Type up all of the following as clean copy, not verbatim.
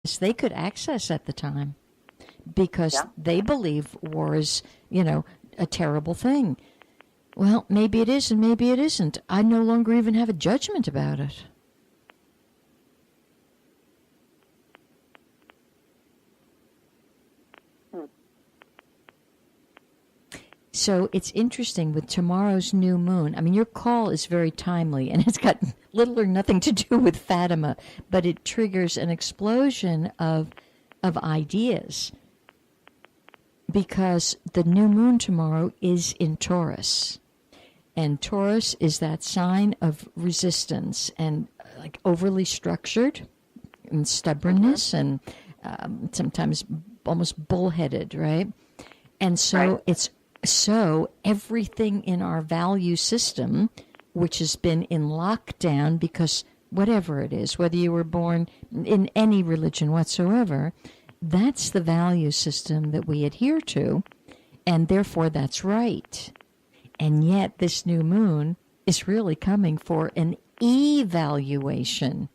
they could access at the time because Yeah. they believe war is, a terrible thing. Well, maybe it is and maybe it isn't. I no longer even have a judgment about it. So it's interesting with tomorrow's new moon. I mean, your call is very timely, and it's got little or nothing to do with Fatima, but it triggers an explosion of ideas because the new moon tomorrow is in Taurus. And Taurus is that sign of resistance and like overly structured and stubbornness and sometimes almost bullheaded, right? And so So everything in our value system, which has been in lockdown because whatever it is, whether you were born in any religion whatsoever, that's the value system that we adhere to, and therefore that's right. And yet this new moon is really coming for an evaluation.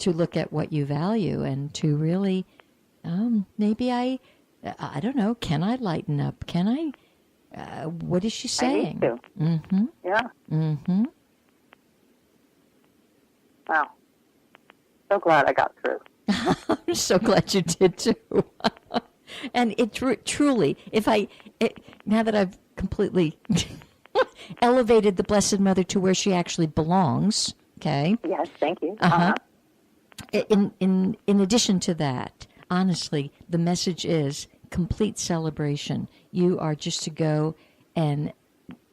To look at what you value and to really... maybe I don't know, can I lighten up? Can I, what is she saying? I need to. Mm-hmm. Yeah. Mm-hmm. Wow. So glad I got through. I'm so glad you did too. And it truly, now that I've completely elevated the Blessed Mother to where she actually belongs, okay? Yes, thank you. In addition to that, honestly, the message is complete celebration. You are just to go and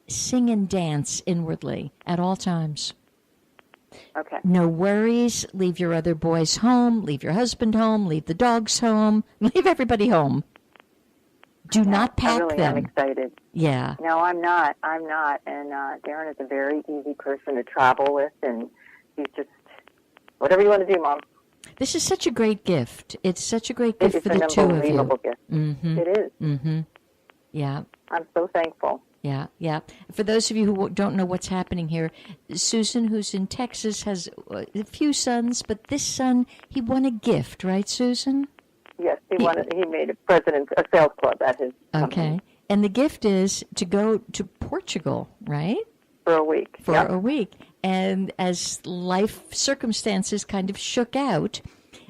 sing and dance inwardly at all times. Okay. No worries. Leave your other boys home. Leave your husband home. Leave the dogs home. Leave everybody home. Do not pack I really them. am excited. Yeah. No, I'm not. And Darren is a very easy person to travel with, and he's just, whatever you want to do, Mom. This is such a great gift. It's such a great gift for the two of you. It's an unbelievable gift. Mm-hmm. It is. Mm-hmm. Yeah. I'm so thankful. Yeah, yeah. For those of you who don't know what's happening here, Susan, who's in Texas, has a few sons, but this son, he won a gift, right, Susan? Yes, he made a sales club at his company. Okay. And the gift is to go to Portugal, right? For a week. For a week. And as life circumstances kind of shook out,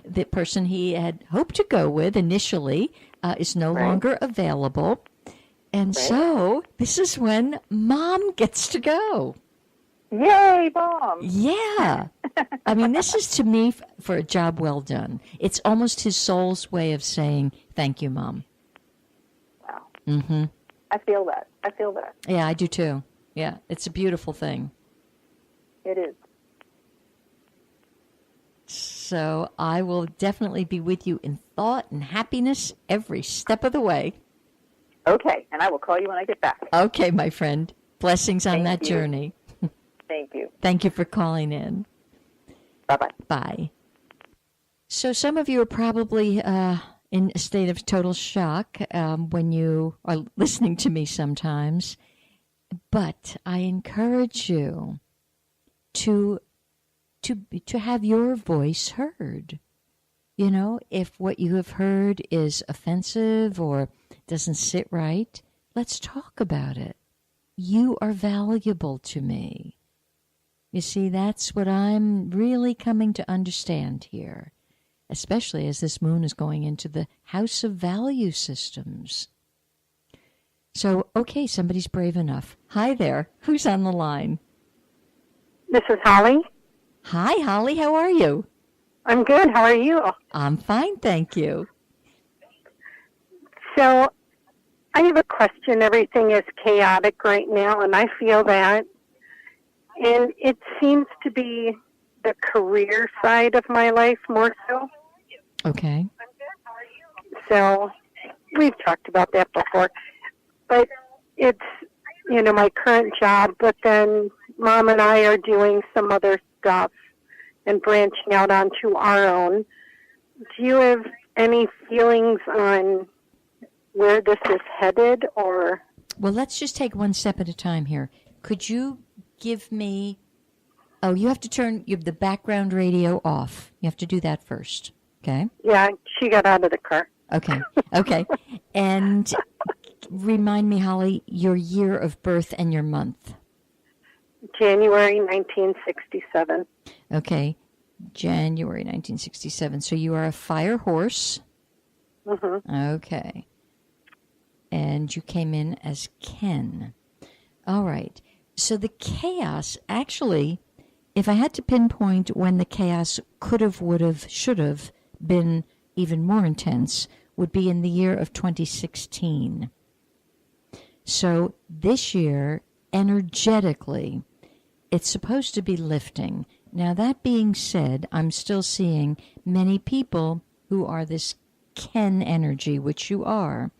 the person he had hoped to go with initially is no longer available. And so this is when Mom gets to go. Yay, Mom! Yeah. I mean, this is to me for a job well done. It's almost his soul's way of saying, thank you, Mom. Wow. Mm-hmm. I feel that. Yeah, I do too. Yeah, it's a beautiful thing. It is. So I will definitely be with you in thought and happiness every step of the way. Okay, and I will call you when I get back. Okay, my friend. Blessings on that you. journey. Thank you. Thank you for calling in. Bye-bye. Bye. So some of you are probably in a state of total shock when you are listening to me sometimes. But I encourage you to have your voice heard. You know, if what you have heard is offensive or doesn't sit right, let's talk about it. You are valuable to me. You see, that's what I'm really coming to understand here, especially as this moon is going into the house of value systems. So, okay, somebody's brave enough. Hi there. Who's on the line? This is Holly. Hi, Holly. How are you? I'm good. How are you? I'm fine, thank you. So, I have a question. Everything is chaotic right now, and I feel that. And it seems to be the career side of my life more so. Okay. So, we've talked about that before. But it's, my current job, but then Mom and I are doing some other stuff and branching out onto our own. Do you have any feelings on where this is headed, or? Well, let's just take one step at a time here. Could you give me Oh, you have to turn the background radio off. You have to do that first. Okay? Yeah, she got out of the car. Okay. Okay. And remind me, Holly, your year of birth and your month. January 1967. Okay. January 1967. So you are a fire horse. Mm-hmm. Okay. And you came in as Ken. All right. So the chaos, actually, if I had to pinpoint when the chaos could have, would have, should have been even more intense, would be in the year of 2016. So this year, energetically, it's supposed to be lifting. Now, that being said, I'm still seeing many people who are this Ken energy, which you are.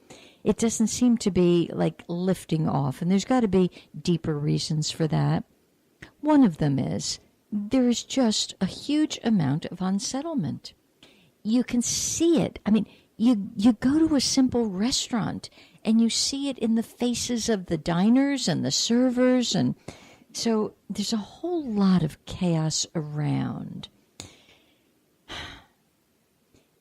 It doesn't seem to be like lifting off, and there's got to be deeper reasons for that. One of them is there is just a huge amount of unsettlement. You can see it. I mean, you go to a simple restaurant and you see it in the faces of the diners and the servers, and so there's a whole lot of chaos around.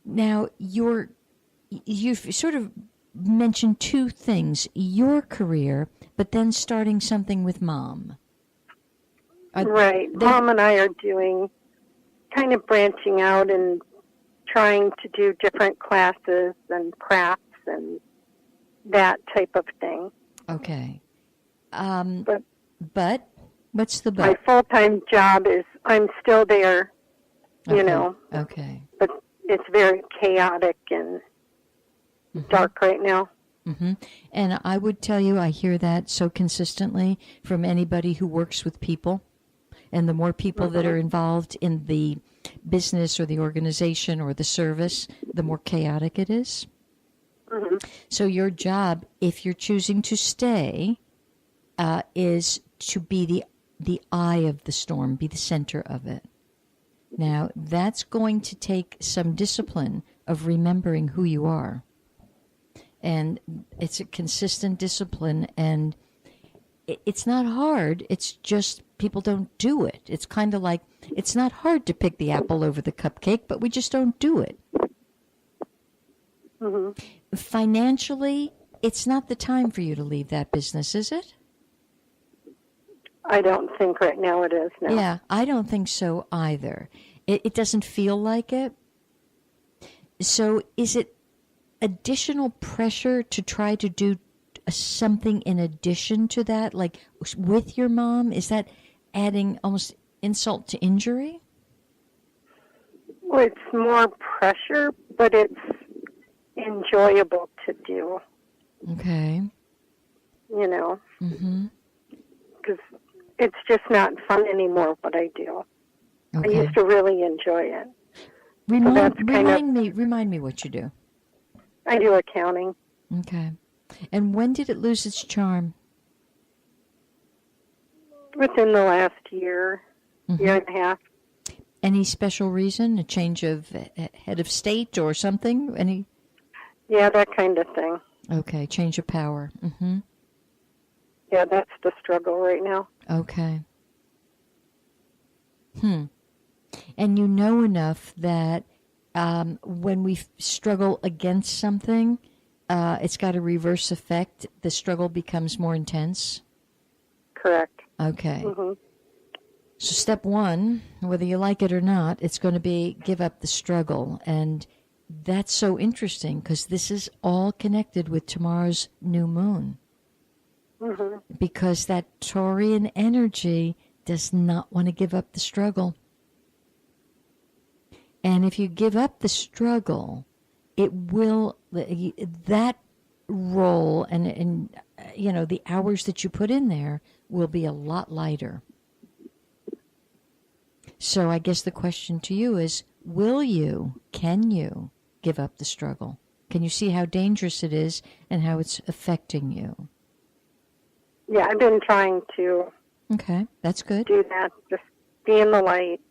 Now, you've sort of mentioned two things: your career, but then starting something with Mom. Right. Mom and I are doing kind of branching out and trying to do different classes and crafts and that type of thing. Okay. But what's the but? My full-time job is I'm still there, you know. Okay. But it's very chaotic and dark right now. Mm-hmm. And I would tell you, I hear that so consistently from anybody who works with people. And the more people that are involved in the business or the organization or the service, the more chaotic it is. Mm-hmm. So your job, if you're choosing to stay, is to be the eye of the storm, be the center of it. Now, that's going to take some discipline of remembering who you are. And it's a consistent discipline, and it's not hard. It's just people don't do it. It's kind of like it's not hard to pick the apple over the cupcake, but we just don't do it. Mm-hmm. Financially, it's not the time for you to leave that business, is it? I don't think right now it is, no. Yeah, I don't think so either. It doesn't feel like it. So is it additional pressure to try to do something in addition to that, like with your mom? Is that adding almost insult to injury? Well, it's more pressure, but it's enjoyable to do. Okay. You know. Mm-hmm. Because it's just not fun anymore what I do. Okay. I used to really enjoy it. Remind me what you do. I do accounting. Okay. And when did it lose its charm? Within the last year, year and a half. Any special reason? A change of head of state or something? Any? Yeah, that kind of thing. Okay, change of power. Mm-hmm. Yeah, that's the struggle right now. Okay. And you know enough that when we struggle against something, it's got a reverse effect. The struggle becomes more intense? Correct. Okay. Mm-hmm. So step one, whether you like it or not, it's going to be give up the struggle. And that's so interesting because this is all connected with tomorrow's new moon. Mm-hmm. Because that Taurian energy does not want to give up the struggle. And if you give up the struggle, it will, that role and you know, the hours that you put in there will be a lot lighter. So I guess the question to you is, can you give up the struggle? Can you see how dangerous it is and how it's affecting you? Yeah, I've been trying to. Okay, that's good. Do that. Just be in the light.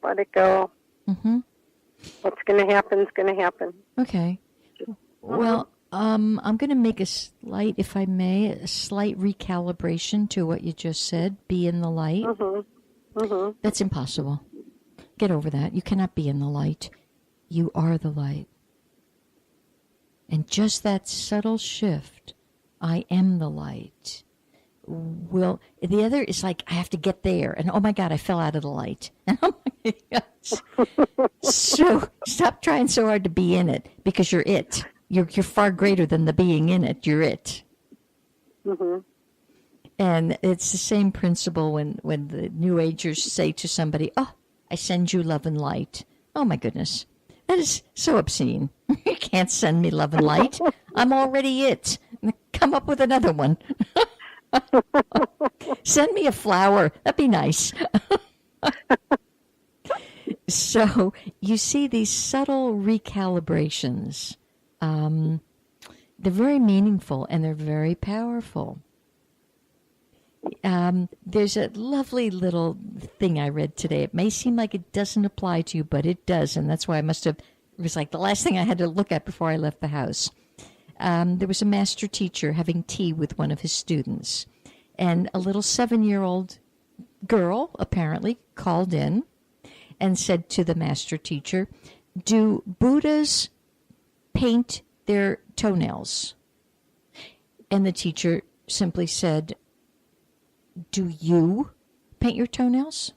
Let it go. Mm-hmm. What's going to happen is going to happen. Okay. Well, I'm going to make a slight recalibration to what you just said. Be in the light. Mm-hmm. Mm-hmm. That's impossible. Get over that. You cannot be in the light. You are the light. And just that subtle shift, I am the light, the other is like, I have to get there. And oh my God, I fell out of the light. And oh my God. So stop trying so hard to be in it, because you're it. You're far greater than the being in it. You're it. Mm-hmm. And it's the same principle when the New Agers say to somebody, oh, I send you love and light. Oh my goodness. That is so obscene. You can't send me love and light. I'm already it. Come up with another one. Send me a flower. That'd be nice. So you see these subtle recalibrations. They're very meaningful and they're very powerful. There's a lovely little thing I read today. It may seem like it doesn't apply to you, but it does. And that's why it was like the last thing I had to look at before I left the house. There was a master teacher having tea with one of his students. And a little 7-year-old girl, apparently, called in and said to the master teacher, do Buddhas paint their toenails? And the teacher simply said, do you paint your toenails?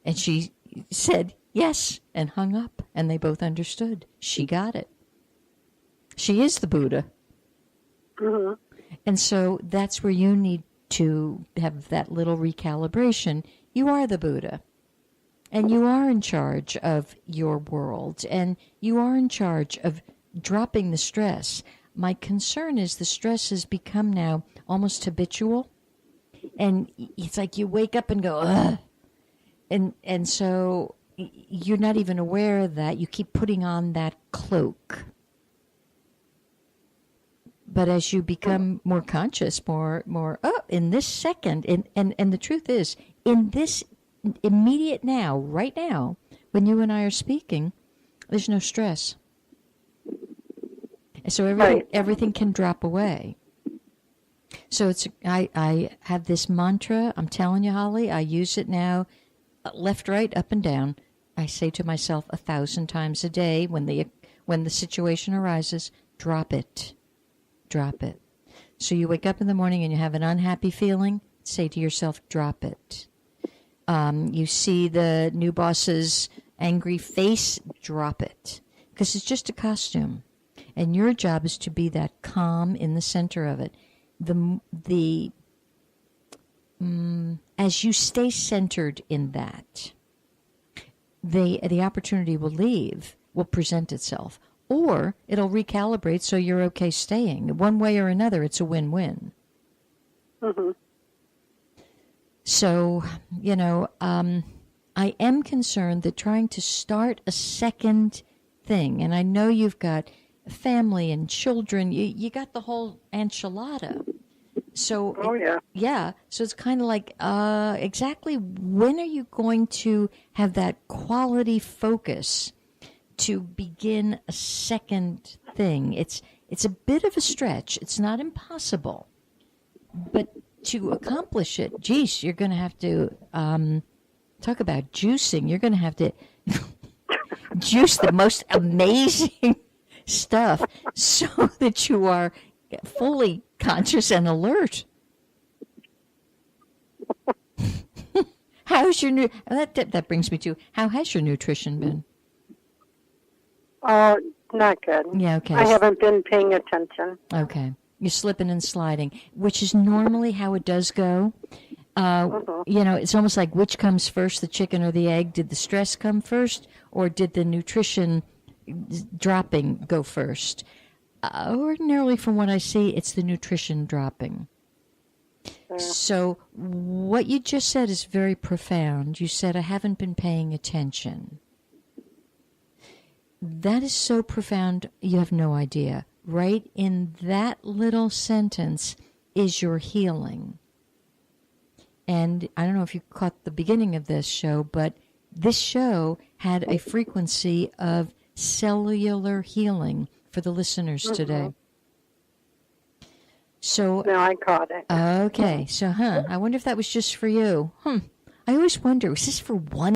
And she said, yes, and hung up. And they both understood. She got it. She is the Buddha. Mm-hmm. And so that's where you need to have that little recalibration. You are the Buddha. And you are in charge of your world. And you are in charge of dropping the stress. My concern is the stress has become now almost habitual. And it's like you wake up and go, ugh. And so you're not even aware of that. You keep putting on that cloak. But as you become more conscious, more, in this second, and the truth is, in this immediate now, right now, when you and I are speaking, there's no stress. So everything can drop away. So I have this mantra. I'm telling you, Holly, I use it now, left, right, up, and down. I say to myself 1,000 times a day when the situation arises, drop it. Drop it. So you wake up in the morning and you have an unhappy feeling, say to yourself, drop it. You see the new boss's angry face, drop it. Because it's just a costume. And your job is to be that calm in the center of it. As you stay centered in that, the opportunity will present itself. Or it'll recalibrate so you're okay staying. One way or another, it's a win-win. Mm-hmm. So, I am concerned that trying to start a second thing, and I know you've got family and children, you got the whole enchilada. So, yeah. So it's kind of like, exactly when are you going to have that quality focus to begin a second thing? It's a bit of a stretch. It's not impossible. But to accomplish it, geez, you're going to have to talk about juicing. You're going to have to juice the most amazing stuff so that you are fully conscious and alert. How's your that brings me to, how has your nutrition been? Oh, not good. Yeah, okay. I haven't been paying attention. Okay. You're slipping and sliding, which is normally how it does go. It's almost like which comes first, the chicken or the egg? Did the stress come first, or did the nutrition dropping go first? Ordinarily, from what I see, it's the nutrition dropping. So what you just said is very profound. You said, I haven't been paying attention. That is so profound, you have no idea. Right in that little sentence is your healing. And I don't know if you caught the beginning of this show, but this show had a frequency of cellular healing for the listeners today. So no, I caught it. Okay, so I wonder if that was just for you. I I always wonder, is this for one